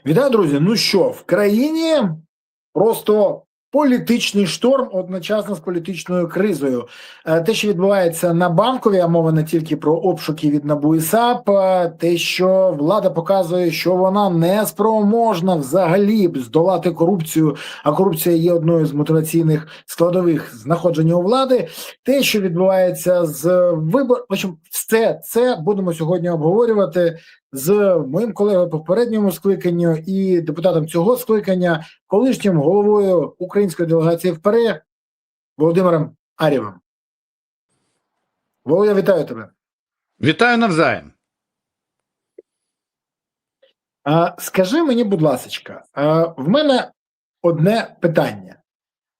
Вітаю, друзі! Ну що, в країні просто політичний шторм одночасно з політичною кризою. Те, що відбувається на Банковій, а мова не тільки про обшуки від НАБУ і САП, те, що влада показує, що вона не спроможна взагалі здолати корупцію, а корупція є одною з мотиваційних складових знаходження у влади. Те, що відбувається з виборами, все це будемо сьогодні обговорювати з моїм колегою по попередньому скликанню і депутатом цього скликання, колишнім головою української делегації в ПАРЄ Володимиром Ар'євим. Володя, вітаю тебе. Вітаю навзаєм. Скажи мені, будь ласочка, в мене одне питання.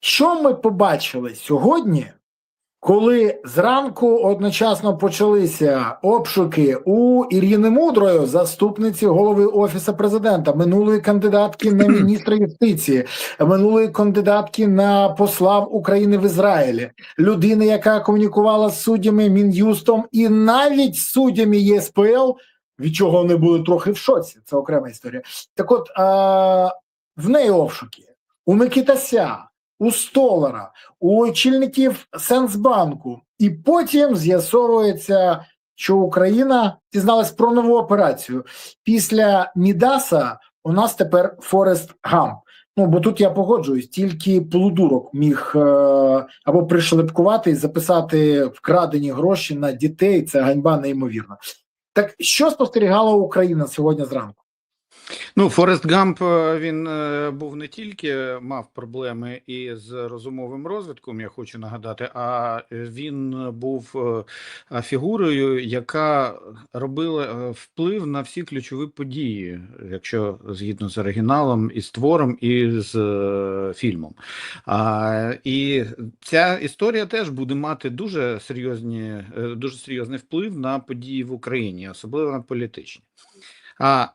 Що ми побачили сьогодні, коли зранку одночасно почалися обшуки у Ірини Мудрої, заступниці голови Офісу Президента, минулої кандидатки на міністра юстиції, минулої кандидатки на посла України в Ізраїлі, людини, яка комунікувала з суддями Мін'юстом і навіть з суддями ЄСПЛ, від чого вони були трохи в шоці, це окрема історія. Так от, в неї обшуки, у Микитася, у Столара, у очільників Сенсбанку. І потім з'ясовується, що Україна дізналась про нову операцію. Після Мідаса у нас тепер Форест Гамп. Ну, бо тут я погоджуюсь, тільки полудурок міг або пришлепкувати і записати вкрадені гроші на дітей. Це ганьба неймовірна. Так що спостерігала Україна сьогодні зранку? Ну, Форест Гамп, він був не тільки мав проблеми із розумовим розвитком, я хочу нагадати, а він був фігурою, яка робила вплив на всі ключові події, якщо згідно з оригіналом, із твором, і з фільмом. І ця історія теж буде мати дуже серйозний вплив на події в Україні, особливо на політичні.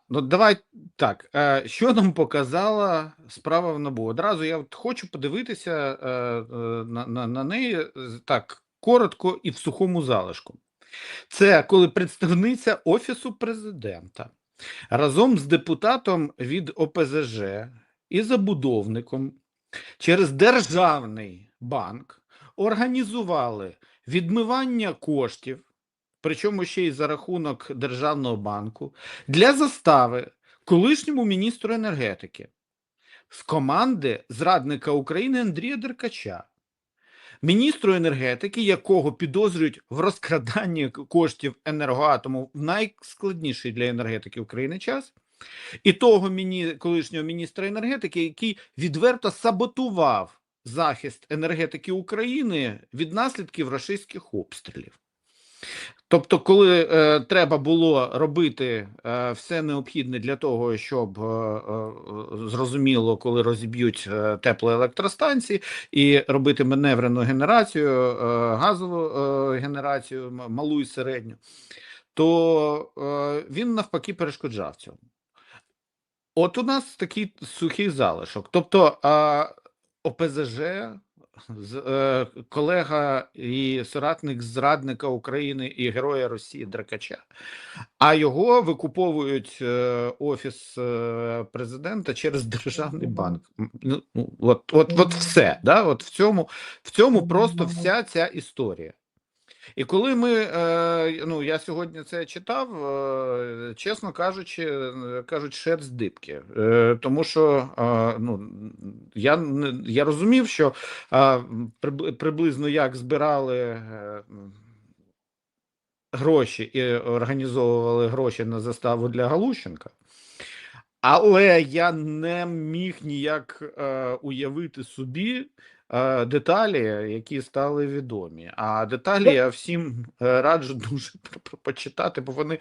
Ну давай так, що нам показала справа в НАБУ? Одразу я хочу подивитися на неї так коротко і в сухому залишку. Це коли представниця Офісу Президента разом з депутатом від ОПЗЖ і забудовником через Державний банк організували відмивання коштів, причому ще й за рахунок Державного банку, для застави колишньому міністру енергетики з команди зрадника України Андрія Деркача, міністру енергетики, якого підозрюють в розкраданні коштів Енергоатому в найскладніший для енергетики України час, і того колишнього міністра енергетики, який відверто саботував захист енергетики України від наслідків рашистських обстрілів. Тобто, коли треба було робити все необхідне для того, щоб, зрозуміло, коли розіб'ють теплоелектростанції, і робити маневрену генерацію, газову генерацію, малу і середню, то він навпаки перешкоджав цьому. От у нас такий сухий залишок. Тобто ОПЗЖ, колега і соратник зрадника України і героя Росії Деркача, а його викуповують Офіс Президента через Державний банк. От все, да? От в цьому просто вся ця історія. І коли я сьогодні це читав, чесно кажучи, шерсть дибки. Тому що я розумів, що приблизно як збирали гроші і організовували гроші на заставу для Галущенка, але я не міг ніяк уявити собі деталі, які стали відомі. А деталі я всім раджу дуже почитати, бо вони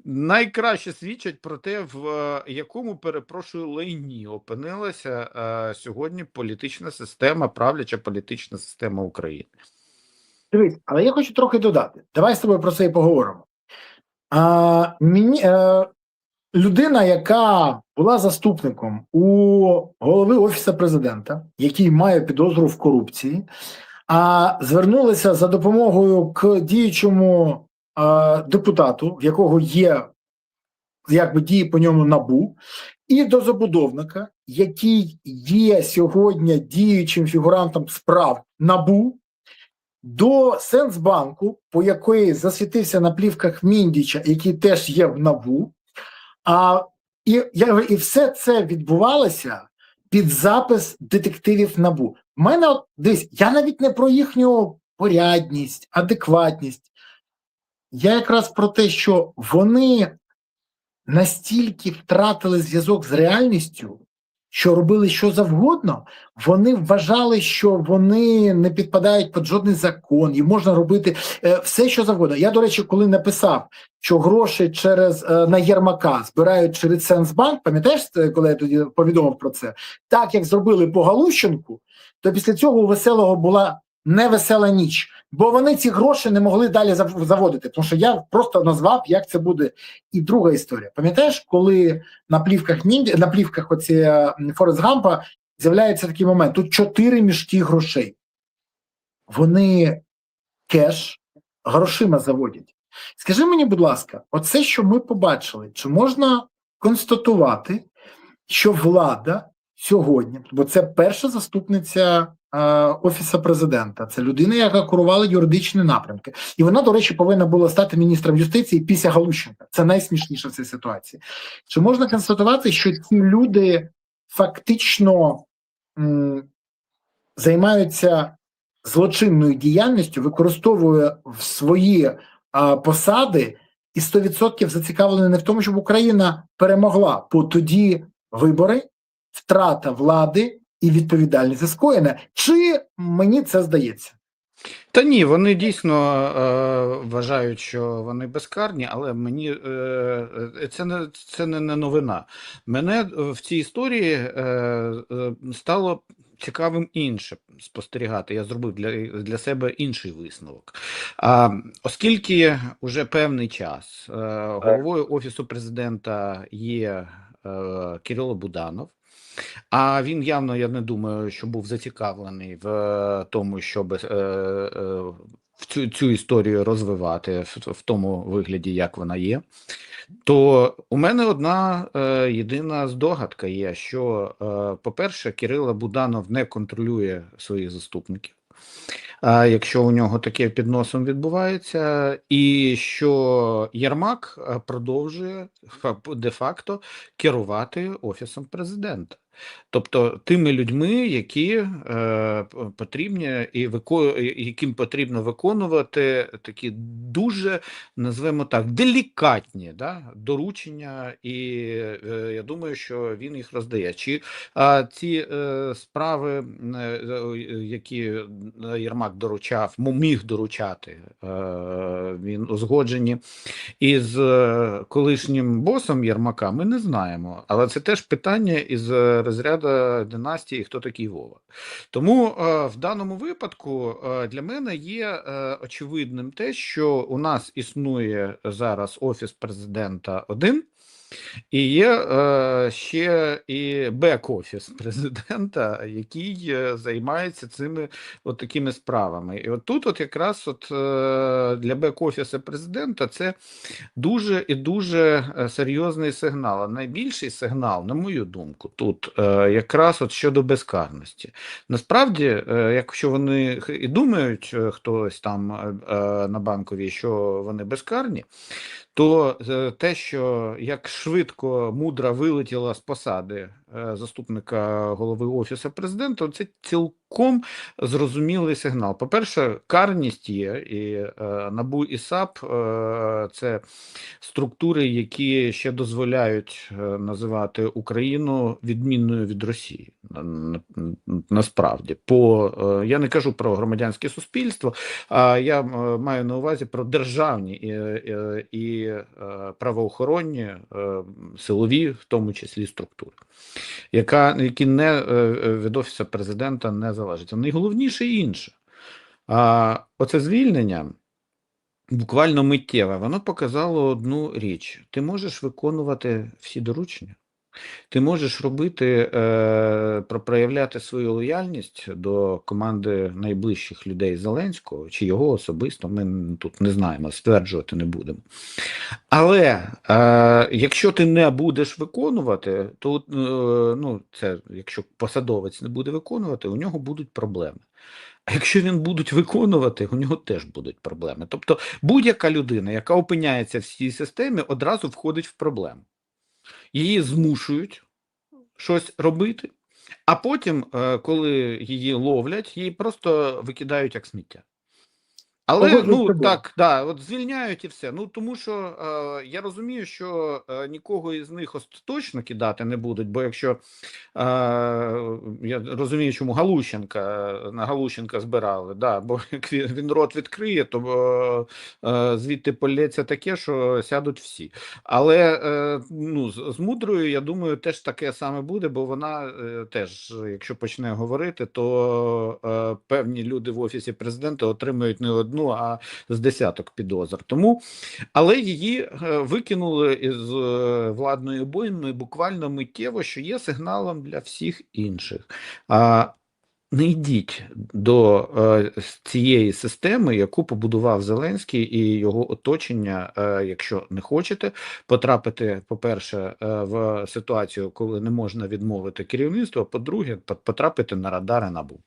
найкраще свідчать про те, в якому, перепрошую, лайні опинилася сьогодні політична система, правляча політична система України. Дивись, але я хочу трохи додати. Давай з тобою про це і поговоримо. Людина, яка була заступником у голови Офісу Президента, який має підозру в корупції, звернулася за допомогою к діючому депутату, в якого є, якби, дії по ньому НАБУ, і до забудовника, який є сьогодні діючим фігурантом справ НАБУ, до Сенсбанку, по якої засвітився на плівках Міндіча, який теж є в НАБУ. І все це відбувалося під запис детективів НАБУ. В мене, дивись, я навіть не про їхню порядність, адекватність. Я якраз про те, що вони настільки втратили зв'язок з реальністю, що робили що завгодно, вони вважали, що вони не підпадають під жодний закон, і можна робити все, що завгодно. Я, до речі, коли написав, що гроші на Єрмака збирають через Сенсбанк, пам'ятаєш, коли я тоді повідомив про це, так як зробили по Галущенку, то після цього у Веселого була невесела ніч, бо вони ці гроші не могли далі заводити, тому що я просто назвав, як це буде. І друга історія. Пам'ятаєш, коли на плівках оці Форест Гампа з'являється такий момент, тут 4 мішки грошей. Вони кеш грошима заводять. Скажи мені, будь ласка, оце, що ми побачили, чи можна констатувати, що влада сьогодні, бо це перша заступниця Офісу президента, це людина, яка курувала юридичні напрямки. І вона, до речі, повинна була стати міністром юстиції після Галущенка. Це найсмішніше в цій ситуації. Чи можна констатувати, що ці люди фактично займаються злочинною діяльністю, використовує в свої посади і 100% зацікавлені не в тому, щоб Україна перемогла, бо тоді вибори, втрата влади і відповідальність за скоєне. Чи мені це здається? Та ні, вони дійсно вважають, що вони безкарні, але мені це не новина. Мене в цій історії стало цікавим інше спостерігати. Я зробив для себе інший висновок. Оскільки вже певний час головою Офісу президента є Кирило Буданов, а він явно, я не думаю, що був зацікавлений в тому, щоб цю історію розвивати в тому вигляді, як вона є, то у мене одна єдина здогадка є, що, по-перше, Кирило Буданов не контролює своїх заступників, якщо у нього таке під носом відбувається, і що Єрмак продовжує де-факто керувати Офісом президента. Тобто тими людьми, які потрібні яким потрібно виконувати такі дуже, назвемо так, делікатні доручення, і я думаю, що він їх роздає. Чи ці справи, які Єрмак доручав, міг доручати, він узгоджені із колишнім босом Єрмака, ми не знаємо. Але це теж питання із розряду династії, хто такий Вова. Тому в даному випадку для мене є очевидним те, що у нас існує зараз Офіс президента один, і є ще і бек-офіс президента, який займається цими такими справами. І от тут якраз для бек-офісу президента це дуже і дуже серйозний сигнал. А найбільший сигнал, на мою думку, тут якраз щодо безкарності. Насправді, якщо вони і думають хтось там на Банковій, що вони безкарні, то те, що як швидко Мудра вилетіла з посади заступника голови Офісу президента, це цілком зрозумілий сигнал. По-перше, карність є, і НАБУ і САП – це структури, які ще дозволяють називати Україну відмінною від Росії. Насправді. Я не кажу про громадянське суспільство, а я маю на увазі про державні і правоохоронні, силові, в тому числі, структури, які не від Офісу президента не залежать. Найголовніше інше. Оце звільнення буквально миттєве, воно показало одну річ. Ти можеш виконувати всі доручення, Ти можеш проявляти свою лояльність до команди найближчих людей Зеленського, чи його особисто, ми тут не знаємо, стверджувати не будемо. Але якщо ти не будеш виконувати, то ну, це якщо посадовець не буде виконувати, у нього будуть проблеми. А якщо він будуть виконувати, у нього теж будуть проблеми. Тобто будь-яка людина, яка опиняється в цій системі, одразу входить в проблему. Її змушують щось робити, а потім, коли її ловлять, її просто викидають як сміття. Але ну так, да, от звільняють і все. Ну тому що я розумію, що нікого із них остаточно кидати не будуть, бо якщо я розумію, чому на Галущенка збирали, да, бо як він рот відкриє, то звідти полється таке, що сядуть всі. Але ну, з Мудрою, я думаю, теж таке саме буде, бо вона теж, якщо почне говорити, то певні люди в Офісі Президента отримують не одну, а з десяток підозр. Тому, але її викинули із владної обойми буквально миттєво, що є сигналом для всіх інших. Не йдіть до цієї системи, яку побудував Зеленський і його оточення, якщо не хочете потрапити, по-перше, в ситуацію, коли не можна відмовити керівництво, а по-друге, потрапити на радари НАБУ.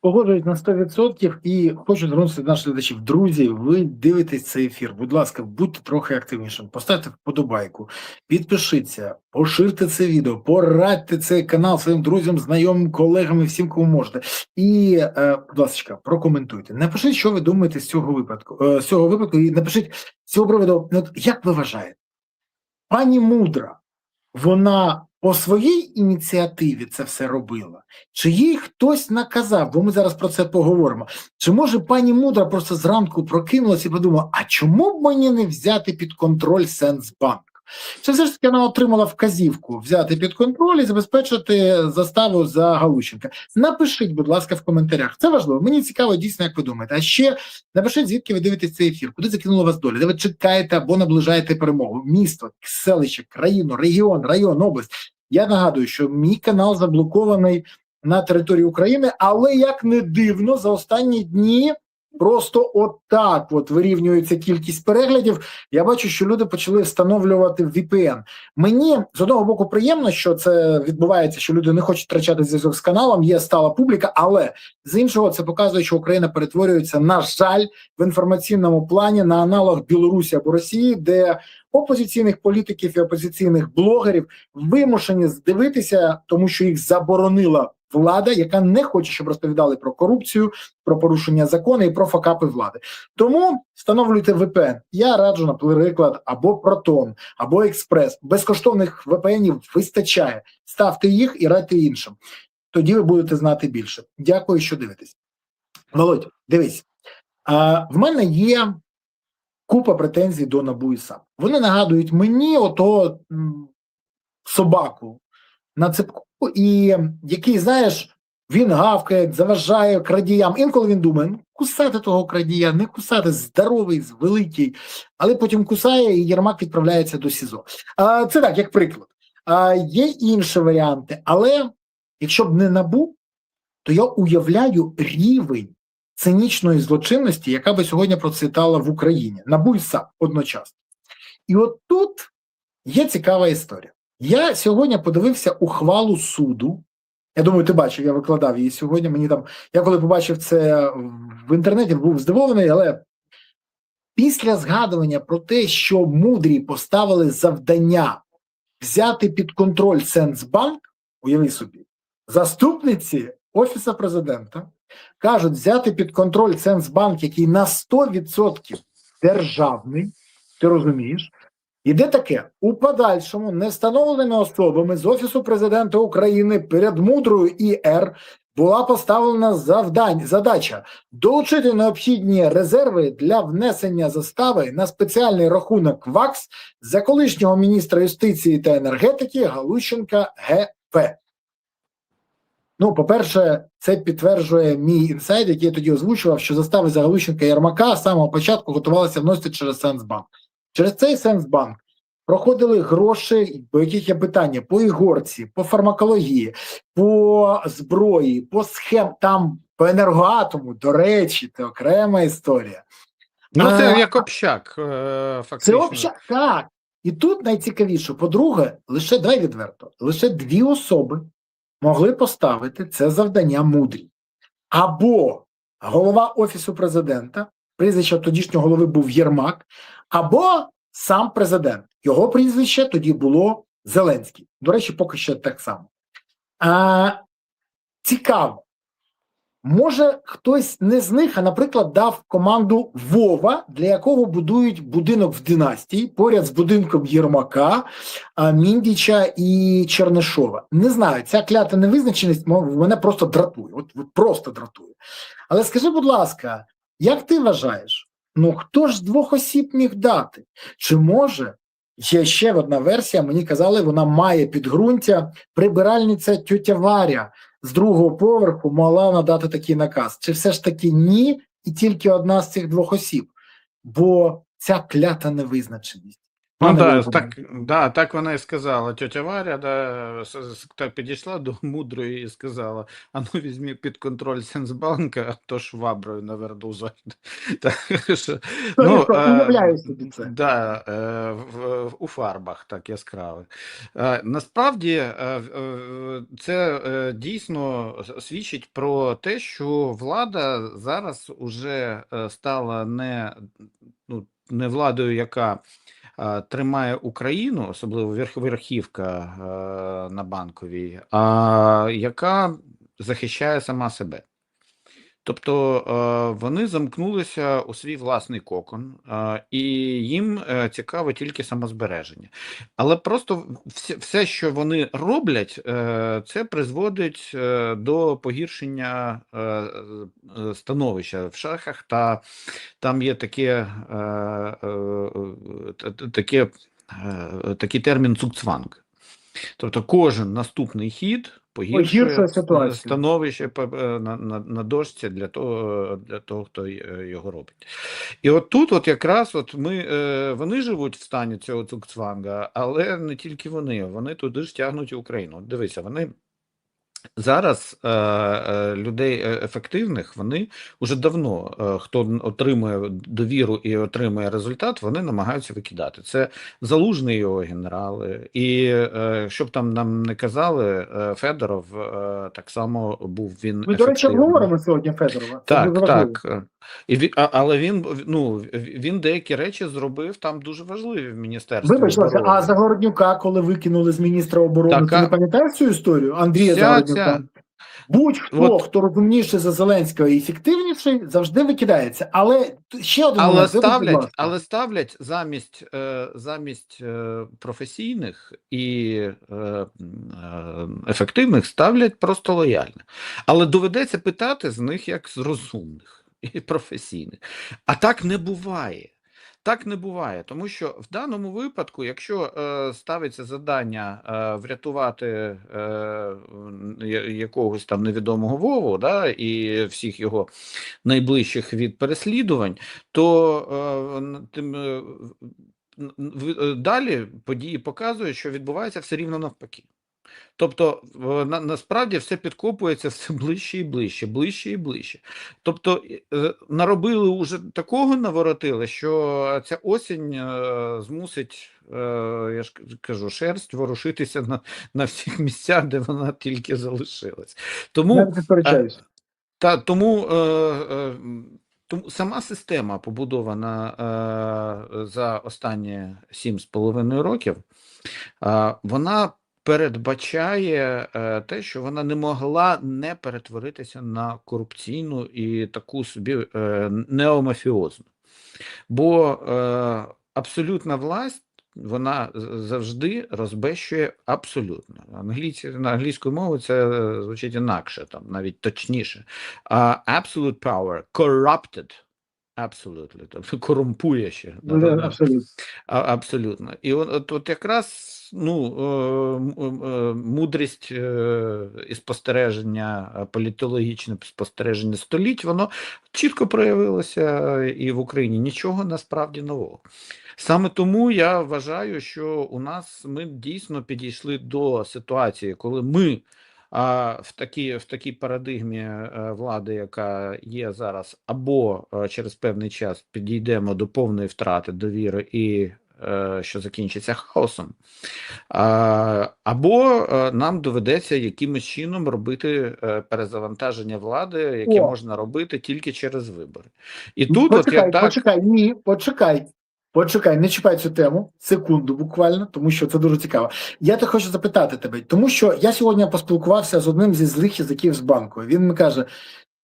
Погоджують на 100% і хочу звернутися до наших глядачів. Друзі, ви дивитесь цей ефір. Будь ласка, будьте трохи активнішим. Поставте вподобайку, підпишіться, поширте це відео, порадьте цей канал своїм друзям, знайомим, колегам і всім, кому можете. І, будь ласка, прокоментуйте. Напишіть, що ви думаєте з цього випадку, і напишіть з цього приводу, як ви вважаєте, пані Мудра, вона по своїй ініціативі це все робила? Чи їй хтось наказав? Бо ми зараз про це поговоримо. Чи може пані Мудра просто зранку прокинулася і подумала, а чому б мені не взяти під контроль Сенсбанк? Чи все ж таки вона отримала вказівку взяти під контроль і забезпечити заставу за Галущенка? Напишіть, будь ласка, в коментарях. Це важливо. Мені цікаво дійсно, як ви думаєте. А ще напишіть, звідки ви дивитесь цей ефір, куди закинула вас доля, де ви чекаєте або наближаєте перемогу. Місто, селище, країну, регіон, район, область. Я нагадую, що мій канал заблокований на території України, але, як не дивно, за останні дні просто отак от вирівнюється кількість переглядів. Я бачу, що люди почали встановлювати VPN. Мені, з одного боку, приємно, що це відбувається, що люди не хочуть втрачати зв'язок з каналом, є стала публіка, але з іншого це показує, що Україна перетворюється, на жаль, в інформаційному плані на аналог Білорусі або Росії, де опозиційних політиків і опозиційних блогерів вимушені здивитися, тому що їх заборонила влада, яка не хоче, щоб розповідали про корупцію, про порушення закону і про факапи влади. Тому встановлюйте VPN. Я раджу, наприклад, або Proton, або Експрес. Безкоштовних VPN-ів вистачає. Ставте їх і радьте іншим. Тоді ви будете знати більше. Дякую, що дивитесь. Володь, дивись. В мене є купа претензій до НАБУ і САП. Вони нагадують мені отого собаку на цепку, і який, знаєш, він гавкає, заважає крадіям. Інколи він думає, кусати того крадія, не кусати, здоровий, великий, але потім кусає, і Єрмак відправляється до СІЗО. Це так, як приклад. Є інші варіанти, але якщо б не НАБУ, то я уявляю рівень цинічної злочинності, яка би сьогодні процвітала в Україні. НАБУ і САП одночасно. І от тут є цікава історія. Я сьогодні подивився ухвалу суду. Я думаю, ти бачив, я викладав її сьогодні. Я коли побачив це в інтернеті, був здивований, але після згадування про те, що мудрі поставили завдання взяти під контроль Сенсбанк, уяви собі, заступниці Офісу Президента кажуть взяти під контроль Сенсбанк, який на 100% державний, ти розумієш, іде таке: у подальшому невстановленими особами з Офісу Президента України перед Мудрою ІР була поставлена задача долучити необхідні резерви для внесення застави на спеціальний рахунок ВАКС за колишнього міністра юстиції та енергетики Галущенка Г.П. Ну, по-перше, це підтверджує мій інсайд, який я тоді озвучував, що застави за Галущенка і Єрмака з самого початку готувалися вносити через Сенсбанк. Через цей Сенсбанк проходили гроші, по яких є питання, по ігорці, по фармакології, по зброї, по схем, там, по енергоатому, до речі, це окрема історія. Ну, це як общак, Це фактично. общак, так. І тут найцікавіше, по-друге, давай відверто, лише 2 особи могли поставити це завдання мудрі. Або голова Офісу президента, прізвище тодішнього голови був Єрмак, або сам президент. Його прізвище тоді було Зеленський. До речі, поки що так само. Цікаво. Може, хтось не з них, а, наприклад, дав команду Вова, для якого будують будинок в династії, поряд з будинком Єрмака, Міндіча і Чернишова. Не знаю, ця клята невизначеність мене просто дратує. От просто дратує. Але скажи, будь ласка, як ти вважаєш, ну хто ж з 2 осіб міг дати? Чи може, є ще одна версія, мені казали, вона має підґрунтя, прибиральниця тьотя Варя з 2-го поверху могла надати такий наказ. Чи все ж таки ні, і тільки одна з цих 2 осіб? Бо ця клята невизначеність. Ну, так вона і сказала. Тьотя Варя так підійшла до мудрої і сказала: а ну візьмі під контроль Сенсбанка, а то ж ваброю на вердуза. Уявляю собі це. Да, у фарбах так яскравих. Насправді це дійсно свідчить про те, що влада зараз уже стала не владою, яка тримає Україну, особливо верхівка на Банковій, а яка захищає сама себе. Тобто вони замкнулися у свій власний кокон, і їм цікаво тільки самозбереження. Але просто все, що вони роблять, це призводить до погіршення становища в шахах, та там є такий термін «цукцванг». Тобто кожен наступний хід погіршує становище на дошці для того, хто його робить. І от тут якраз вони живуть в стані цього цукцванга, але не тільки вони туди ж тягнуть і Україну. От дивися, вони зараз людей ефективних, вони вже давно, хто отримує довіру і отримує результат, вони намагаються викидати. Це Залужний, його генерали. І щоб там нам не казали, Федоров так само був він ефективний. Ми, до речі, говоримо сьогодні Федорова. Так. Але він деякі речі зробив там дуже важливі в Міністерстві оборони. А Загороднюка, коли викинули з міністра оборони, ти не пам'ятаєш цю історію? Андрія Загороднюка? Будь-хто, хто розумніший за Зеленського і ефективніший, завжди викидається. Але ще один момент. Але ставлять замість професійних і ефективних, ставлять просто лояльних. Але доведеться питати з них як з розумних і професійних. А так не буває. Так не буває, тому що в даному випадку, якщо ставиться завдання врятувати якогось там невідомого Вову, і всіх його найближчих від переслідувань, то далі події показують, що відбувається все рівно навпаки. Тобто, насправді все підкопується все ближче і ближче, Тобто, наробили уже такого, наворотили, що ця осінь змусить, я ж кажу, шерсть ворушитися на всіх місцях, де вона тільки залишилась. Тому сама система побудована за останні 7,5 років, вона передбачає те, що вона не могла не перетворитися на корупційну і таку собі неомафіозну. Бо абсолютна власть, вона завжди розбещує абсолютно. На англійською мовою це звучить інакше, там навіть точніше. Absolute power corrupted Абсолютно, тобто корумпує ще. Да-да-да. Абсолютно. Абсолютно. І от якраз мудрість і спостереження, політологічне спостереження століть, воно чітко проявилося і в Україні. Нічого насправді нового. Саме тому я вважаю, що ми дійсно підійшли до ситуації, коли ми в такій парадигмі влади, яка є зараз, або через певний час підійдемо до повної втрати довіри і що закінчиться хаосом, або нам доведеться якимось чином робити перезавантаження влади, яке можна робити тільки через вибори. І тут Почекай, не чіпай цю тему, секунду буквально, тому що це дуже цікаво. Я так хочу запитати тебе, тому що я сьогодні поспілкувався з одним зі злих язиків з банку. Він мені каже: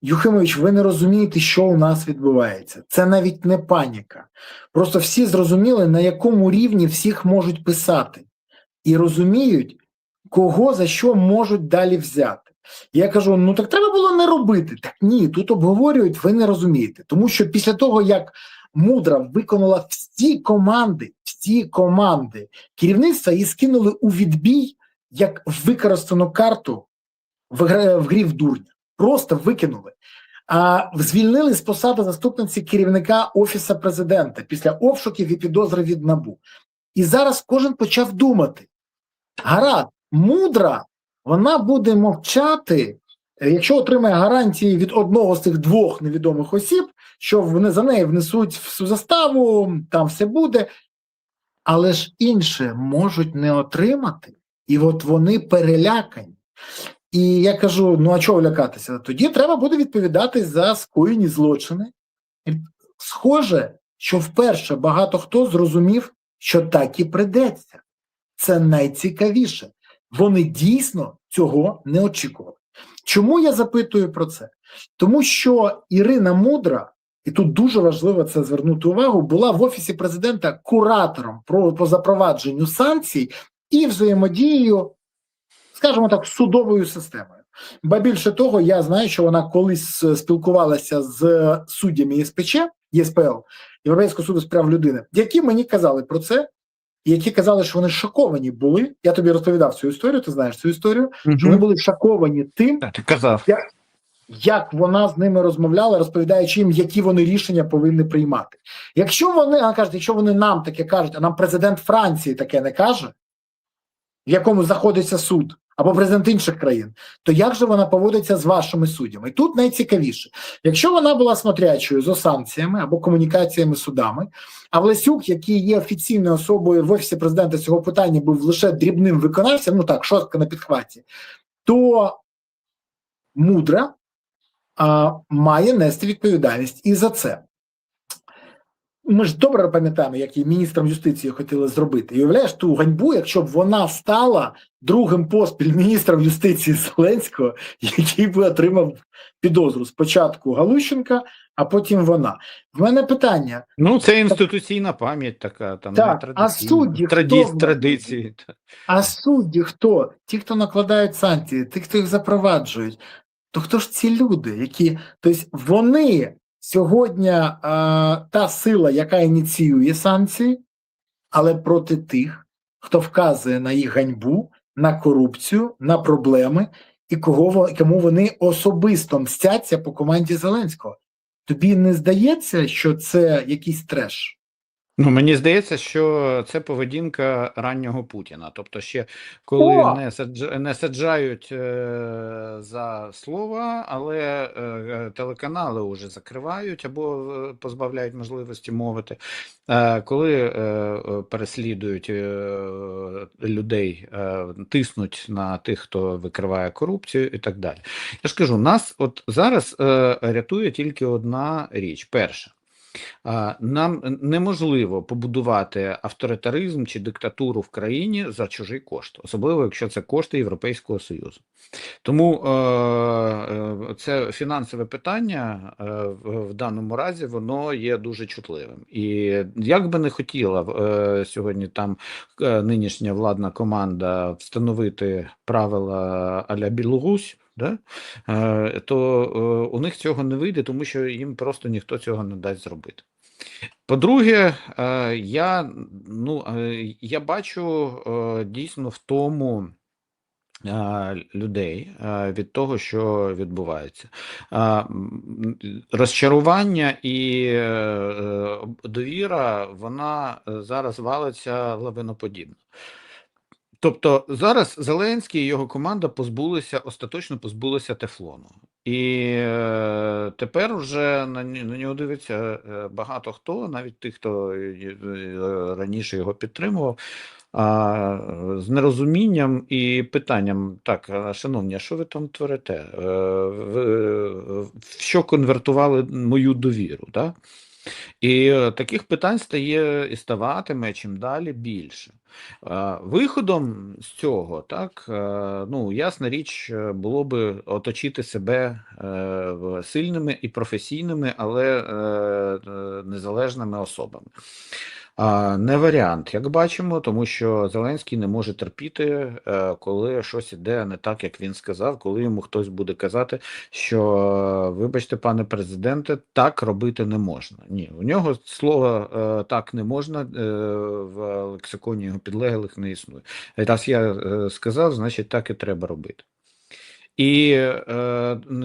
Юхимович, ви не розумієте, що у нас відбувається. Це навіть не паніка. Просто всі зрозуміли, на якому рівні всіх можуть писати. І розуміють, кого за що можуть далі взяти. Я кажу, ну так треба було не робити. Так ні, тут обговорюють, ви не розумієте. Тому що після того, як Мудра виконала всі команди керівництва і скинули у відбій, як використану карту в грі в дурня. Просто викинули. Звільнили з посади заступниці керівника Офісу президента після обшуків і підозри від НАБУ. І зараз кожен почав думати: гаразд, Мудра, вона буде мовчати, якщо отримає гарантії від одного з цих двох невідомих осіб, що вони за неї внесуть всю заставу, там все буде, але ж інші можуть не отримати, і от вони перелякані. І я кажу, ну а чого лякатися? Тоді треба буде відповідати за скоєні злочини. Схоже, що вперше багато хто зрозумів, що так і придеться. Це найцікавіше. Вони дійсно цього не очікували. Чому я запитую про це? Тому що Ірина Мудра, і тут дуже важливо це звернути увагу, була в Офісі президента куратором по запровадженню санкцій і взаємодією, скажімо так, судовою системою. Ба більше того, я знаю, що вона колись спілкувалася з суддями ЄСПЛ, Європейського суду з прав людини, які мені казали про це, і які казали, що вони шоковані були. Я тобі розповідав цю історію, ти знаєш цю історію, що вони були шоковані тим, ти казав. як вона з ними розмовляла, розповідаючи їм, які вони рішення повинні приймати. Якщо вони нам таке кажуть, а нам президент Франції таке не каже, в якому знаходиться суд, або президент інших країн, то як же вона поводиться з вашими суддями? І тут найцікавіше. Якщо вона була смотрячою за санкціями або комунікаціями з судами, а Власюк, який є офіційною особою в Офісі президента цього питання, був лише дрібним виконавцем, ну так, шостка на підхваті, то Мудра має нести відповідальність і за це. Ми ж добре пам'ятаємо, як її міністром юстиції хотіли зробити. І уявляєш ту ганьбу, якщо б вона стала другим поспіль міністром юстиції Зеленського, який би отримав підозру. Спочатку Галущенка, а потім вона. В мене питання. Ну, це інституційна пам'ять така. Там, так, а судді традиції. А судді хто? Ті, хто накладають санкції, ті, хто їх запроваджують. То хто ж ці люди, які... Тобто вони... Сьогодні та сила, яка ініціює санкції, але проти тих, хто вказує на їх ганьбу, на корупцію, на проблеми, і кому вони особисто мстяться по команді Зеленського. Тобі не здається, що це якийсь треш? Ну, мені здається, що це поведінка раннього Путіна. Тобто ще коли не саджають за слова, але телеканали вже закривають або позбавляють можливості мовити. Коли переслідують людей, тиснуть на тих, хто викриває корупцію і так далі. Я ж кажу, нас от зараз рятує тільки одна річ. Перша. Нам неможливо побудувати авторитаризм чи диктатуру в країні за чужий кошт, особливо якщо це кошти Європейського Союзу. Тому це фінансове питання в даному разі, воно є дуже чутливим. І як би не хотіла сьогодні там нинішня владна команда встановити правила а-ля Білорусь, да? То у них цього не вийде, тому що їм просто ніхто цього не дасть зробити. По-друге, я бачу дійсно в тому людей від того, що відбувається. Розчарування і довіра, вона зараз валиться лавиноподібно. Тобто зараз Зеленський і його команда остаточно позбулися тефлону. І тепер вже на нього дивиться багато хто, навіть тих, хто раніше його підтримував, з нерозумінням і питанням: так, шановні, а що ви там творите? В що конвертували мою довіру? Да? І таких питань стає і ставатиме чим далі більше. Виходом з цього, так, ну, ясна річ, було би оточити себе сильними і професійними, але незалежними особами. Не варіант, як бачимо, тому що Зеленський не може терпіти, коли щось іде не так, як він сказав, коли йому хтось буде казати, що, вибачте, пане президенте, так робити не можна. Ні, у нього слова так не можна в лексиконі його підлеглих не існує. Раз я сказав, значить так і треба робити. І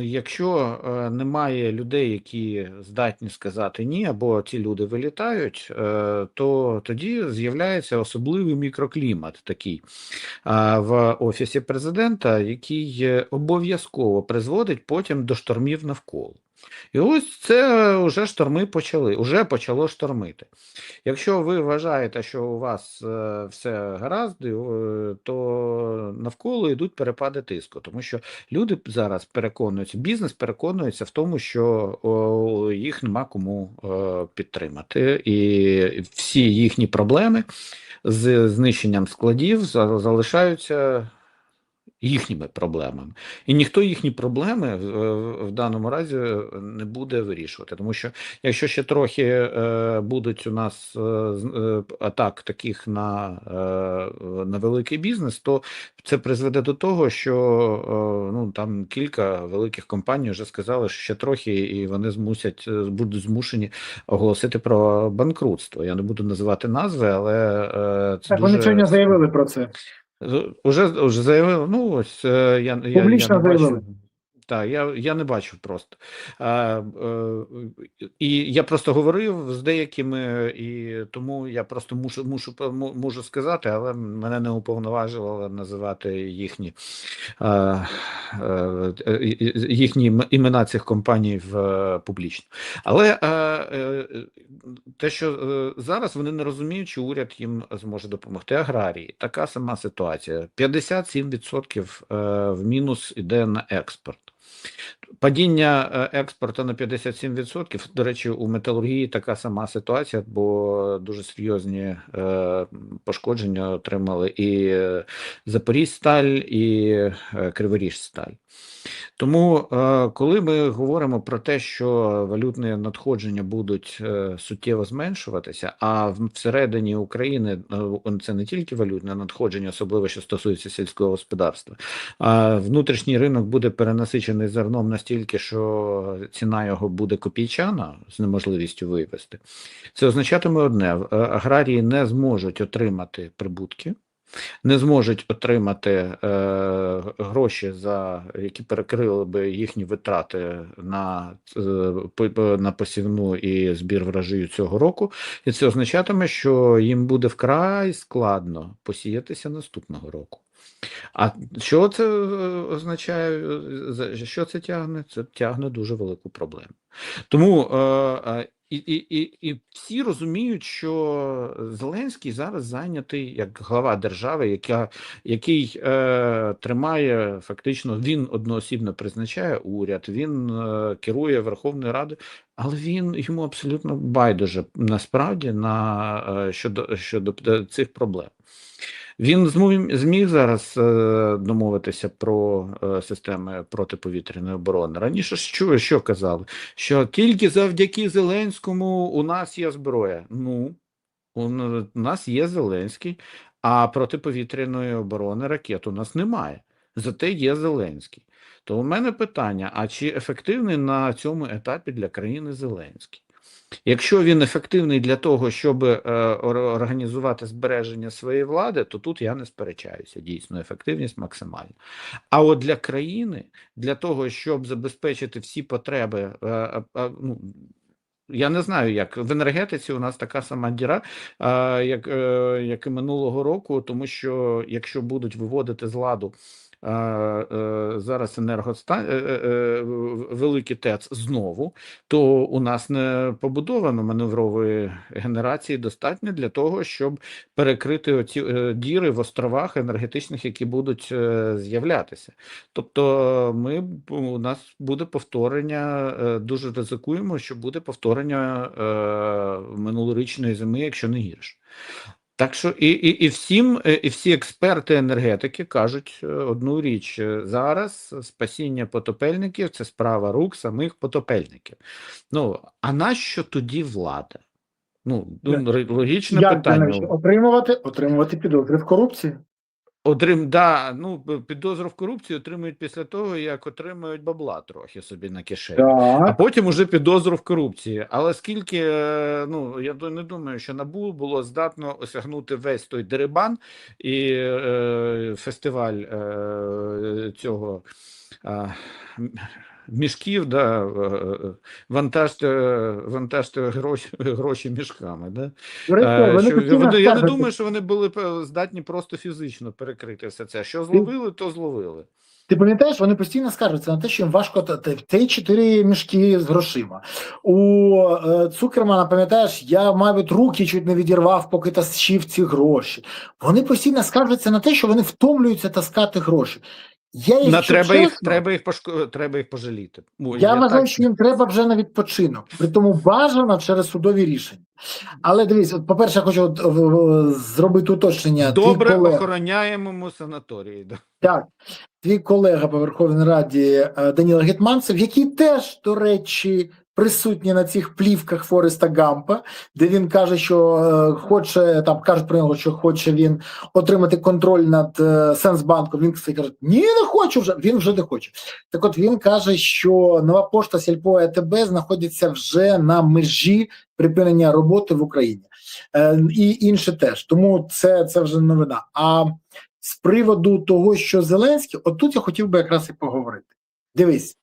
якщо немає людей, які здатні сказати ні, або ці люди вилітають, то тоді з'являється особливий мікроклімат такий в Офісі президента, який обов'язково призводить потім до штормів навколо. І ось це вже шторми почали, вже почало штормити. Якщо ви вважаєте, що у вас все гаразд, то навколо йдуть перепади тиску, тому що люди зараз переконуються, бізнес переконується в тому, що їх нема кому підтримати, і всі їхні проблеми з знищенням складів залишаються їхніми проблемами. І ніхто їхні проблеми в даному разі не буде вирішувати. Тому що якщо ще трохи будуть у нас атак таких на великий бізнес, то це призведе до того, що ну, там кілька великих компаній вже сказали, що ще трохи, і вони будуть змушені оголосити про банкрутство. Я не буду називати назви, але це Так, дуже... вони сьогодні заявили про це. Уже заявили, ну ось я не Публічно бачив. заявили. Так, я не бачив просто. І я просто говорив з деякими, і тому я просто можу сказати, але мене не уповноважувало називати їхні імена цих компаній публічно. Але те, що зараз вони не розуміють, чи уряд їм зможе допомогти. Аграрії, така сама ситуація. 57% в мінус іде на експорт. Падіння експорту на 57%, до речі, у металургії така сама ситуація, бо дуже серйозні пошкодження отримали і Запоріжсталь, і Криворіжсталь. Тому, коли ми говоримо про те, що валютні надходження будуть суттєво зменшуватися, а всередині України це не тільки валютне надходження, особливо що стосується сільського господарства, а внутрішній ринок буде перенасичений зерном настільки, що ціна його буде копійчана з неможливістю вивести. Це означатиме одне: аграрії не зможуть отримати прибутки, не зможуть отримати гроші, які перекрили би їхні витрати на посівну і збір врожаю цього року, і це означатиме, що їм буде вкрай складно посіятися наступного року. А що це означає? Що це тягне? Це тягне дуже велику проблему. Тому і всі розуміють, що Зеленський зараз зайнятий як глава держави, який тримає фактично, він одноосібно призначає уряд, він керує Верховною Радою, але йому абсолютно байдуже насправді щодо цих проблем. Він зміг зараз домовитися про системи протиповітряної оборони. Раніше що казали? Що тільки завдяки Зеленському у нас є зброя. Ну, у нас є Зеленський, а протиповітряної оборони ракет у нас немає. зате є Зеленський. То у мене питання, а чи ефективний на цьому етапі для країни Зеленський? Якщо він ефективний для того, щоб організувати збереження своєї влади, то тут я не сперечаюся, дійсно, ефективність максимальна. А от для країни, для того, щоб забезпечити всі потреби, ну, я не знаю, як в енергетиці у нас така сама діра, як і минулого року, тому що якщо будуть виводити з ладу зараз великі ТЕЦ знову, то у нас не побудовано маневрової генерації достатньо для того, щоб перекрити оці діри в островах енергетичних, які будуть з'являтися. Тобто у нас буде повторення, дуже ризикуємо, що буде повторення минулорічної зими, якщо не гірше. Так що і всі експерти енергетики кажуть одну річ: зараз спасіння потопельників – це справа рук самих потопельників. Ну, а нащо тоді влада? Ну, логічне питання. Отримувати підозри в корупції. Підозру в корупції отримують після того, як отримують бабла трохи собі на кишені. Так. А потім уже підозру в корупції. Але скільки, я не думаю, що НАБУ було здатно осягнути весь той дерибан і фестиваль цього мішків, вантажте гроші мішками. Да? Я не думаю, що вони були здатні просто фізично перекрити все це. Що зловили, то зловили. Ти пам'ятаєш, вони постійно скаржаться на те, що їм важко те 4 мішки з грошима. У Цукермана, пам'ятаєш, я, мабуть, руки чуть не відірвав, поки тащив ці гроші. Вони постійно скаржаться на те, що вони втомлюються таскати гроші. Треба їх пожаліти. Я вважаю, що їм треба вже на відпочинок. Притому бажано через судові рішення. Але дивись, по-перше, я хочу зробити уточнення. Добре охороняємому санаторії. Да. Так. Твій колега по Верховній Раді Данило Гетманцев, який теж, до речі, присутній на цих плівках Фореста Гампа, де він каже, що кажуть про нього, що хоче він отримати контроль над Сенсбанком. Він каже, ні, не хочу вже, він вже не хоче. Так от він каже, що Нова Пошта, Сільпо, АТБ знаходяться вже на межі припинення роботи в Україні. І інше теж. Тому це вже новина. А з приводу того, що Зеленський, отут я хотів би якраз і поговорити. Дивись,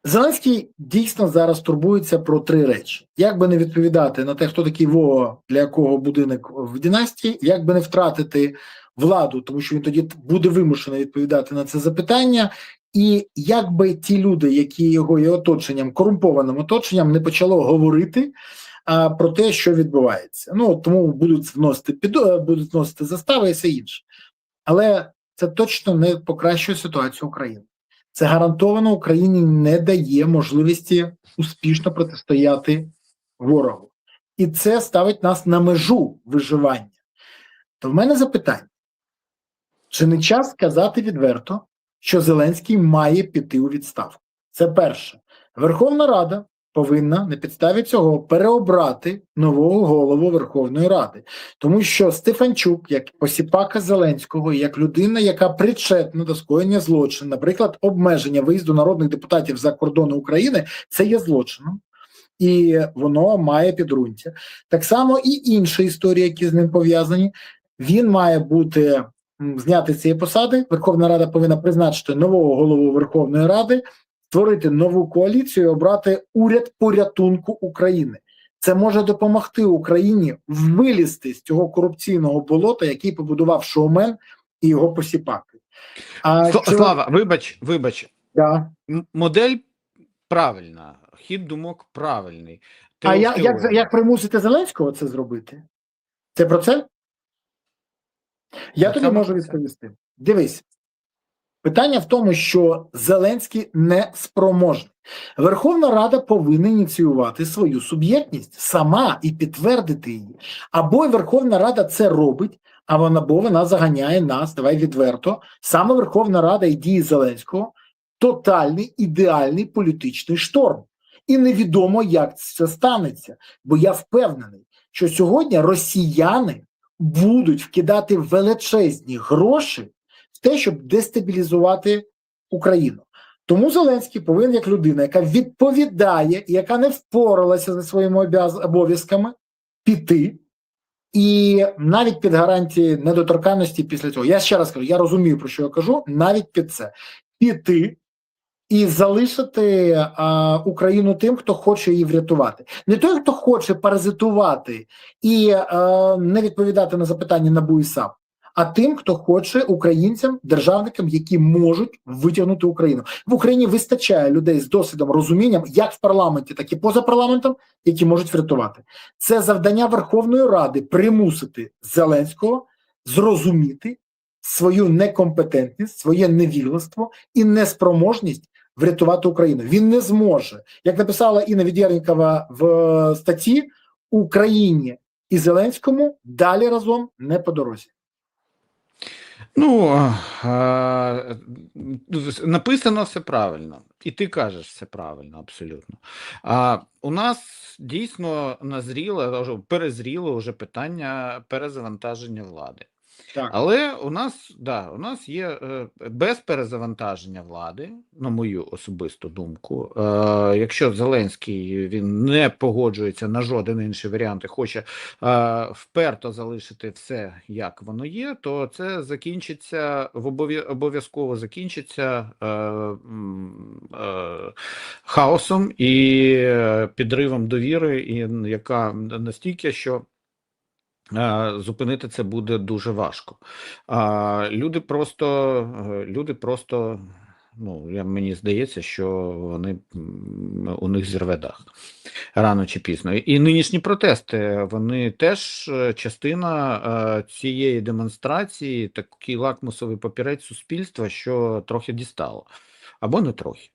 Зеленський дійсно зараз турбується про 3 речі. Як би не відповідати на те, хто такий Вова, для якого будинок в династії, як би не втратити владу, тому що він тоді буде вимушений відповідати на це запитання, і як би ті люди, які його є оточенням, корумпованим оточенням, не почало говорити про те, що відбувається. Тому будуть вносити застави і все інше. Але це точно не покращує ситуацію України. Це гарантовано Україні не дає можливості успішно протистояти ворогу. І це ставить нас на межу виживання. То в мене запитання. Чи не час сказати відверто, що Зеленський має піти у відставку? Це перше. Верховна Рада повинна на підставі цього переобрати нового голову Верховної Ради. Тому що Стефанчук, як посіпака Зеленського, як людина, яка причетна до скоєння злочину, наприклад, обмеження виїзду народних депутатів за кордони України, це є злочином. І воно має підґрунтя. Так само і інші історії, які з ним пов'язані. Він має бути знятий з цієї посади. Верховна Рада повинна призначити нового голову Верховної Ради, створити нову коаліцію і обрати уряд порятунку України. Це може допомогти Україні вилізти з цього корупційного болота, який побудував шоумен і його посіпаки. Слава, вибач. Да. Модель правильна, хід думок правильний. А як примусити Зеленського це зробити? Це про це? Я тобі можу відповісти. Дивись. Питання в тому, що Зеленський не спроможний. Верховна Рада повинна ініціювати свою суб'єктність сама і підтвердити її. Або Верховна Рада це робить, або вона заганяє нас, давай відверто, саме Верховна Рада і дії Зеленського – тотальний, ідеальний політичний шторм. І невідомо, як це станеться. Бо я впевнений, що сьогодні росіяни будуть вкидати величезні гроші в в те, щоб дестабілізувати Україну. Тому Зеленський повинен, як людина, яка відповідає і яка не впоралася зі своїми обов'язками, піти. І навіть під гарантії недоторканності після цього, я ще раз кажу, я розумію, про що я кажу, навіть під це, піти і залишити Україну тим, хто хоче її врятувати. Не той, хто хоче паразитувати і не відповідати на запитання НАБУ і САП, а тим, хто хоче українцям, державникам, які можуть витягнути Україну. В Україні вистачає людей з досвідом, розумінням, як в парламенті, так і поза парламентом, які можуть врятувати. Це завдання Верховної Ради примусити Зеленського зрозуміти свою некомпетентність, своє невігластво і неспроможність врятувати Україну. Він не зможе. Як написала Інна Відєрнікова в статті, Україні і Зеленському далі разом не по дорозі. Ну, написано все правильно, і ти кажеш все правильно, абсолютно. У нас дійсно перезріло вже питання перезавантаження влади. Так. Але у нас є без перезавантаження влади, на мою особисту думку, якщо Зеленський він не погоджується на жоден інший варіант і хоче вперто залишити все, як воно є, то це закінчиться, обов'язково закінчиться хаосом і підривом довіри, яка настільки, що зупинити це буде дуже важко. Люди просто, мені здається, що у них зірве дах рано чи пізно. І нинішні протести, вони теж частина цієї демонстрації, такий лакмусовий папірець суспільства, що трохи дістало. Або не трохи.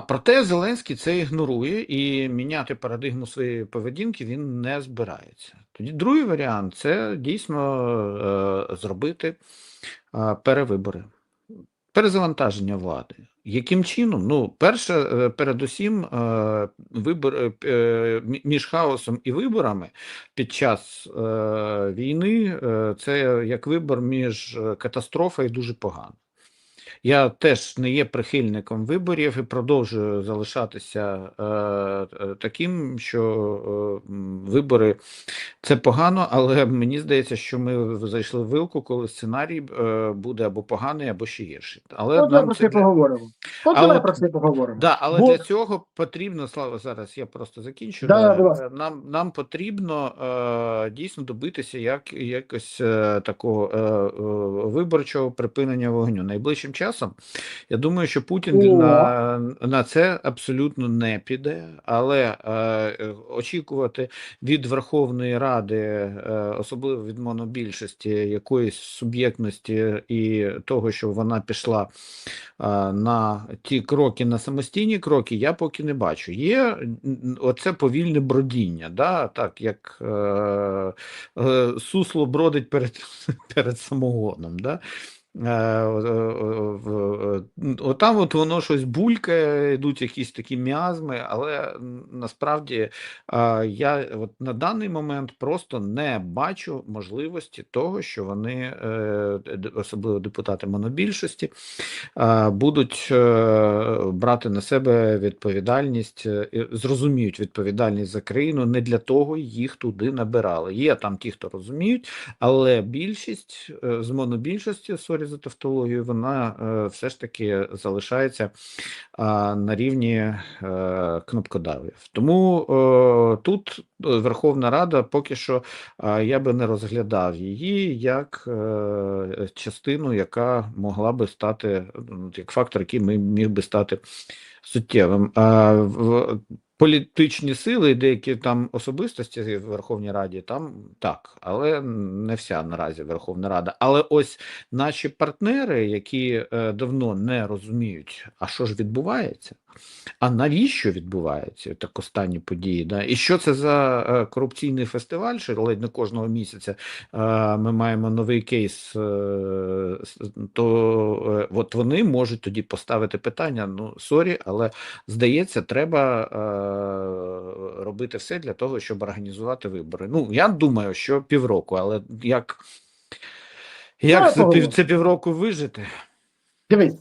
Проте Зеленський це ігнорує і міняти парадигму своєї поведінки він не збирається. Тоді другий варіант – це дійсно зробити перевибори, перезавантаження влади. Яким чином? Перше, передусім, між хаосом і виборами під час війни це як вибор між катастрофою і дуже погано. Я теж не є прихильником виборів і продовжую залишатися таким, що вибори – це погано, але мені здається, що ми зайшли в вилку, коли сценарій буде або поганий, або ще гірший. Але давай про це поговоримо. Давай про це поговоримо. Але для цього потрібно, Слава, зараз я просто закінчу, нам потрібно дійсно добитися якось такого виборчого припинення вогню. Найближчим часом я думаю, що Путін на це абсолютно не піде, але очікувати від Верховної Ради, особливо від монобільшості, якоїсь суб'єктності і того, що вона пішла на ті кроки, на самостійні кроки, я поки не бачу. Є оце повільне бродіння, так як сусло бродить перед самогоном, Отам воно щось булькає, йдуть якісь такі міазми, але насправді я на даний момент просто не бачу можливості того, що вони, особливо депутати монобільшості, будуть брати на себе відповідальність, зрозуміють відповідальність за країну, не для того їх туди набирали. Є там ті, хто розуміють, але більшість з монобільшості, за тавтологію, вона все ж таки залишається на рівні кнопкодавів. Тому тут Верховна Рада поки що я би не розглядав її як частину, яка могла би стати, як фактор, який міг би стати суттєвим. Політичні сили, деякі там особистості в Верховній Раді, там так, але не вся наразі Верховна Рада. Але ось наші партнери, які давно не розуміють, а що ж відбувається, а навіщо відбувається так останні події, і що це за корупційний фестиваль, що ледь не кожного місяця ми маємо новий кейс, то от вони можуть тоді поставити питання, сорі, але здається, треба робити все для того, щоб організувати вибори. Я думаю, що півроку, але Як Давай поговоримо. це півроку вижити? Дивись.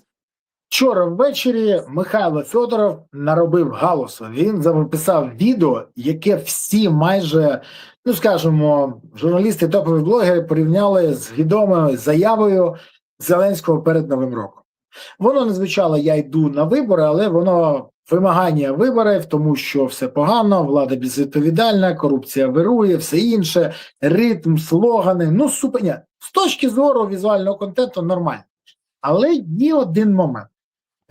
Вчора ввечері Михайло Федоров наробив галасу. Він записав відео, яке всі майже, ну скажімо, журналісти, топові блогери порівняли з відомою заявою Зеленського перед Новим роком. Воно не звучало «я йду на вибори», але воно вимагання виборів, тому що все погано, влада безвідповідальна, корупція вирує, все інше, ритм, слогани, ну супер. Ні, з точки зору візуального контенту нормально. Але є один момент.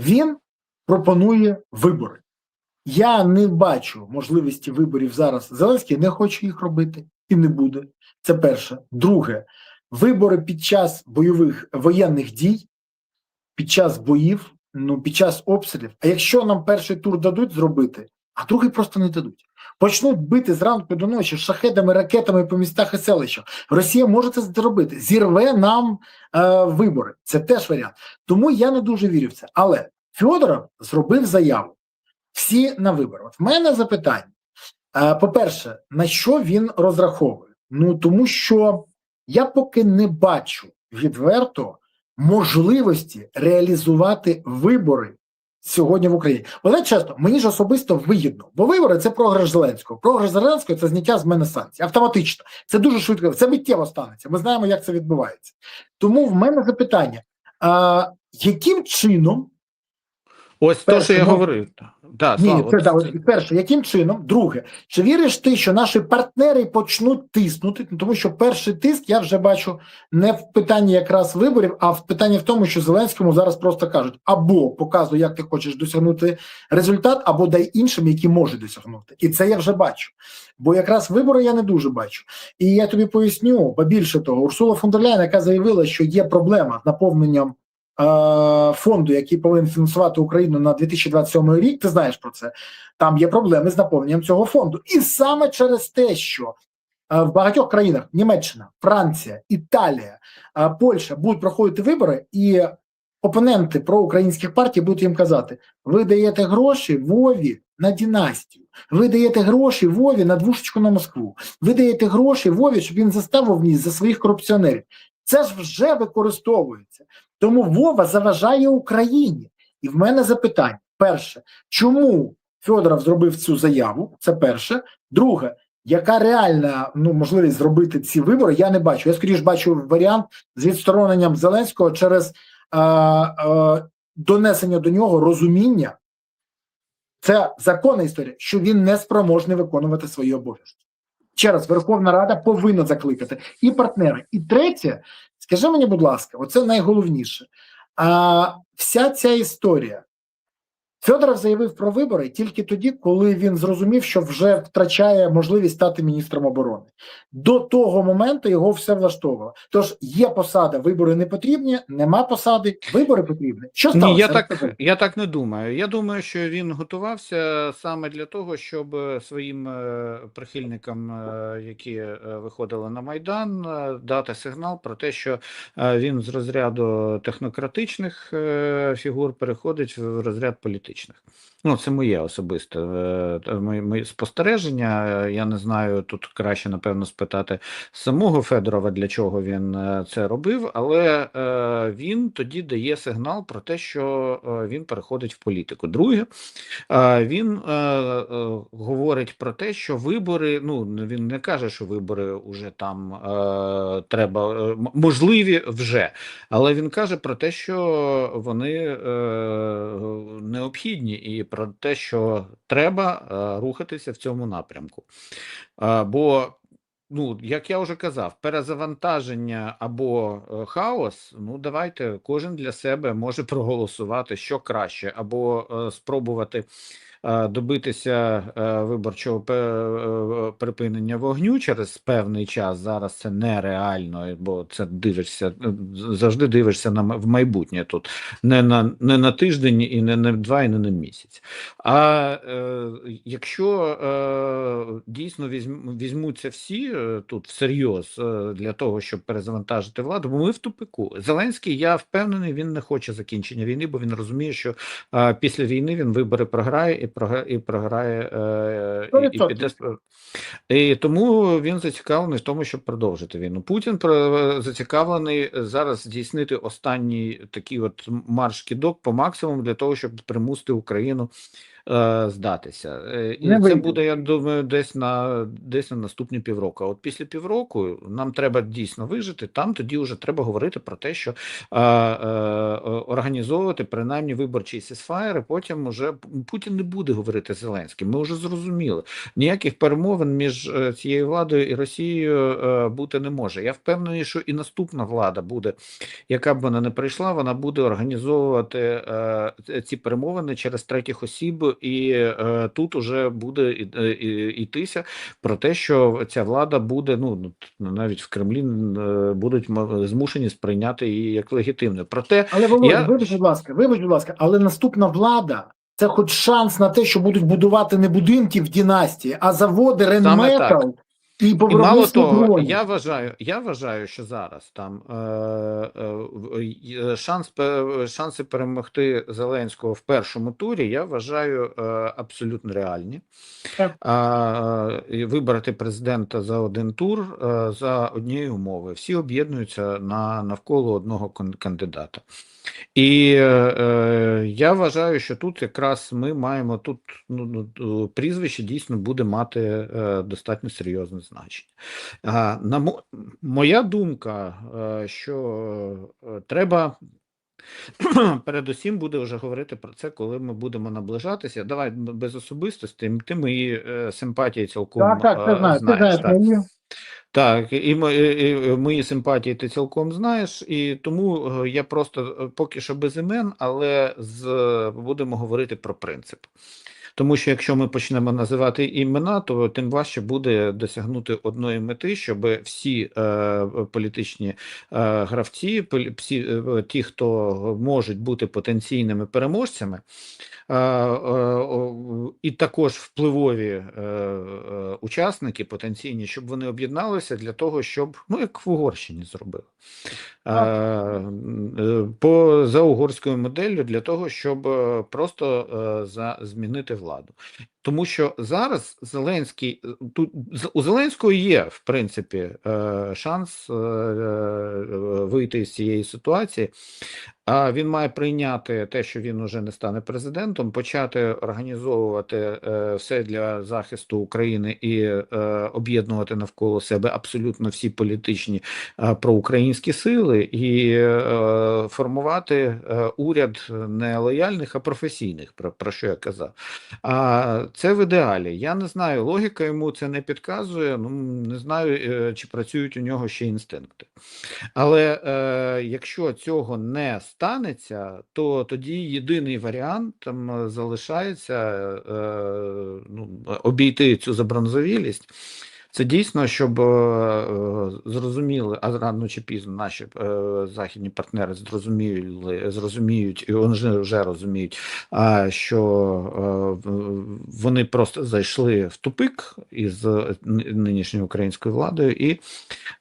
Він пропонує вибори. Я не бачу можливості виборів зараз. Зеленський не хоче їх робити і не буде. Це перше. Друге, вибори під час бойових воєнних дій, під час боїв, ну під час обстрілів. А якщо нам перший тур дадуть зробити, а другий просто не дадуть. Почнуть бити зранку до ночі шахедами, ракетами по містах і селищах. Росія може це зробити. Зірве нам вибори. Це теж варіант. Тому я не дуже вірю в це. Але Федоров зробив заяву. Всі на вибори. От в мене запитання. По-перше, на що він розраховує? Ну, тому що я поки не бачу відверто можливості реалізувати вибори сьогодні в Україні. Але чесно, мені ж особисто вигідно, бо вибори – це програш Зеленського. Програш Зеленського – це зняття з мене санкцій. Автоматично. Це дуже швидко, це миттєво станеться. Ми знаємо, як це відбувається. Тому в мене запитання, яким чином Ось те, що я говорив. Да, ні, Слава, це перше, яким чином? Друге, чи віриш ти, що наші партнери почнуть тиснути? Тому що перший тиск я вже бачу не в питанні якраз виборів, а в питанні в тому, що Зеленському зараз просто кажуть: або показуй, як ти хочеш досягнути результат, або дай іншим, які можуть досягнути. І це я вже бачу. Бо якраз вибори я не дуже бачу. І я тобі поясню, бо більше того, Урсула фон дер Ляєн, яка заявила, що є проблема з наповненням фонду, який повинен фінансувати Україну на 2027 рік, ти знаєш про це, там є проблеми з наповненням цього фонду. І саме через те, що в багатьох країнах, Німеччина, Франція, Італія, Польща будуть проходити вибори, і опоненти проукраїнських партій будуть їм казати: ви даєте гроші Вові на династію, ви даєте гроші Вові на двушечку на Москву, ви даєте гроші Вові, щоб він заставив вниз за своїх корупціонерів. Це ж вже використовується. Тому Вова заважає Україні. І в мене запитання. Перше, чому Федоров зробив цю заяву? Це перше. Друге, яка реальна можливість зробити ці вибори, я не бачу. Я скоріш бачу варіант з відстороненням Зеленського через донесення до нього розуміння, це законна історія, що він не спроможний виконувати свої обов'язки. Ще раз, Верховна Рада повинна закликати і партнери. І третє, скажи мені, будь ласка, оце найголовніше. Вся ця історія. Федоров заявив про вибори тільки тоді, коли він зрозумів, що вже втрачає можливість стати міністром оборони. До того моменту його все влаштовувало. Тож є посада, вибори не потрібні, нема посади, вибори потрібні. Що сталося? Ні, я так не думаю. Я думаю, що він готувався саме для того, щоб своїм прихильникам, які виходили на Майдан, дати сигнал про те, що він з розряду технократичних фігур переходить в розряд політичних. Ну, це моє особисте моє спостереження. Я не знаю, тут краще, напевно, спитати самого Федорова, для чого він це робив, але він тоді дає сигнал про те, що він переходить в політику. Друге, він говорить про те, що вибори, він не каже, що вибори вже там треба, можливі вже, але він каже про те, що вони необхідні, і про те, що треба рухатися в цьому напрямку. Бо, як я вже казав, перезавантаження або хаос, давайте кожен для себе може проголосувати, що краще, або спробувати добитися виборчого припинення вогню через певний час. Зараз це нереально, бо це завжди дивишся в майбутнє тут. Не на тиждень, і не на 2, і не на місяць. А якщо дійсно візьмуться всі тут всерйоз для того, щоб перезавантажити владу, бо ми в тупику. Зеленський, я впевнений, він не хоче закінчення війни, бо він розуміє, що після війни він вибори програє, і програє, і 100%. піде. І тому він зацікавлений в тому, щоб продовжити війну. Путін зацікавлений зараз здійснити останній такий от марш-кидок по максимуму для того, щоб примусити Україну здатися. І Не це вийде. буде, я думаю, десь на наступні півроку. А от після півроку нам треба дійсно вижити. Там тоді вже треба говорити про те, що організовувати принаймні виборчий сісфаєр, і потім уже Путін не буде говорити з Зеленським. Ми вже зрозуміли. Ніяких перемовин між цією владою і Росією бути не може. Я впевнений, що і наступна влада буде, яка б вона не прийшла, вона буде організовувати ці перемовини через третіх осіб, і тут уже буде йтися про те, що ця влада буде, ну навіть в Кремлі будуть змушені сприйняти її як легітимне. Проте, Але Володя, вибач, будь ласка, але наступна влада – це хоч шанс на те, що будуть будувати не будинки в династії, а заводи Ренметал і по мало виробництву того, дронів. я вважаю, що зараз там шанси перемогти Зеленського в першому турі, я вважаю абсолютно реальні. Вибрати президента за один тур за однієї умови. Всі об'єднуються навколо одного кандидата. І я вважаю, що тут якраз ми маємо прізвище дійсно буде мати достатньо серйозне значення. Моя думка, що треба передусім буде вже говорити про це, коли ми будемо наближатися. Давай без особистості, ти мої симпатії цілком знаєш. Так, і мої симпатії ти цілком знаєш, і тому я просто поки що без імен, але будемо говорити про принцип. Тому що якщо ми почнемо називати імена, то тим важче буде досягнути одної мети, щоб всі політичні гравці, всі ті, хто можуть бути потенційними переможцями, і також впливові учасники потенційні, щоб вони об'єдналися для того, щоб, як в Угорщині зробили, за угорською моделлю, для того, щоб просто змінити владу. Тому що зараз у Зеленського є, в принципі, шанс вийти з цієї ситуації. А він має прийняти те, що він уже не стане президентом, почати організовувати все для захисту України і об'єднувати навколо себе абсолютно всі політичні проукраїнські сили і формувати уряд не лояльних, а професійних, про що я казав. А це в ідеалі. Я не знаю, логіка йому це не підказує, не знаю, чи працюють у нього ще інстинкти. Але якщо цього не станеться, то тоді єдиний варіант там залишається обійти цю забронзовілість. Це дійсно, щоб зрозуміли, а рано чи пізно наші західні партнери зрозуміють, і вони вже розуміють, що вони просто зайшли в тупик із нинішньою українською владою і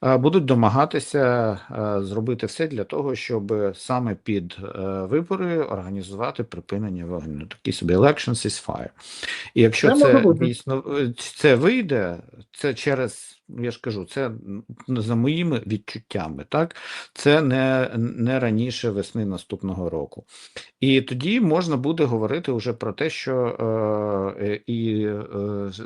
будуть домагатися зробити все для того, щоб саме під вибори організувати припинення вогню. Такий собі election ceasefire. І якщо це дійсно це вийде, це через, я ж кажу, це за моїми відчуттями, так? Це не раніше весни наступного року. І тоді можна буде говорити вже про те, що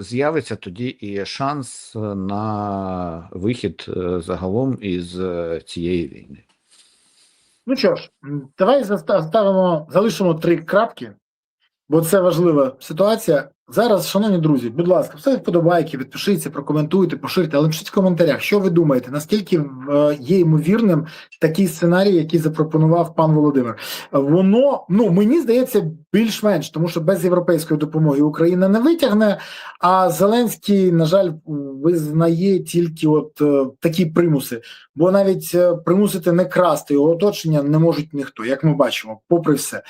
з'явиться тоді і шанс на вихід загалом із цієї війни. Ну що ж, давай залишимо 3 крапки, бо це важлива ситуація. Зараз, шановні друзі, будь ласка, ставте вподобайки, підпишіться, прокоментуйте, поширте, але пишіть в коментарях, що ви думаєте, наскільки є ймовірним такий сценарій, який запропонував пан Володимир. Воно, мені здається, більш-менш, тому що без європейської допомоги Україна не витягне, а Зеленський, на жаль, визнає тільки такі примуси, бо навіть примусити не красти його оточення не можуть ніхто, як ми бачимо, попри все.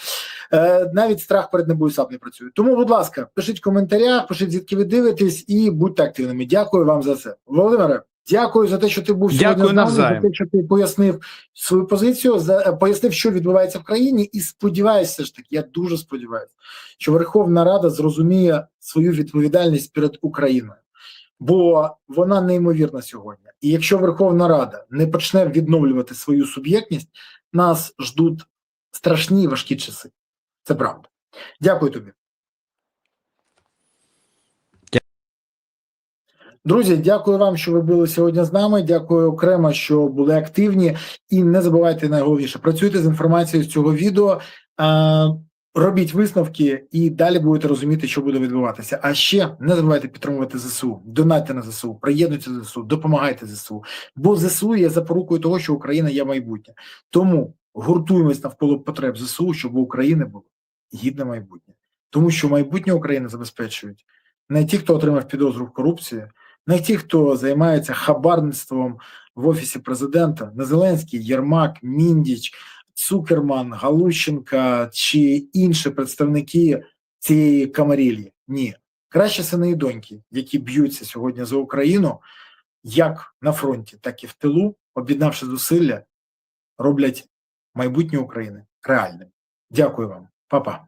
Навіть страх перед небоюсап не працює. Тому, будь ласка, пишіть в коментарях, пишіть, звідки ви дивитесь, і будьте активними. Дякую вам за це. Володимире, Дякую за те, що ти був сьогодні Дякую з нами, за навзаєм. те, що ти пояснив свою позицію, пояснив, що відбувається в країні, і сподіваюся, все ж таки, я дуже сподіваюся, що Верховна Рада зрозуміє свою відповідальність перед Україною, бо вона неймовірна сьогодні. І якщо Верховна Рада не почне відновлювати свою суб'єктність, нас ждуть страшні і важкі часи. Це правда. Дякую тобі. Друзі, дякую вам, що ви були сьогодні з нами. Дякую окремо, що були активні. І не забувайте найголовніше, працюйте з інформацією з цього відео, робіть висновки і далі будете розуміти, що буде відбуватися. А ще не забувайте підтримувати ЗСУ, донатьте на ЗСУ, приєднуйте до ЗСУ, допомагайте ЗСУ. Бо ЗСУ є запорукою того, що Україна є майбутнє. Тому гуртуємось навколо потреб ЗСУ, щоб у України було гідне майбутнє. Тому що майбутнє України забезпечують не ті, хто отримав підозру в корупції, не ті, хто займається хабарництвом в Офісі президента, не Зеленський, Єрмак, Міндіч, Цукерман, Галущенка чи інші представники цієї камарілії. Ні. Краще сини і доньки, які б'ються сьогодні за Україну, як на фронті, так і в тилу, об'єднавши зусилля, роблять майбутнє України реальним. Дякую вам. Па-па.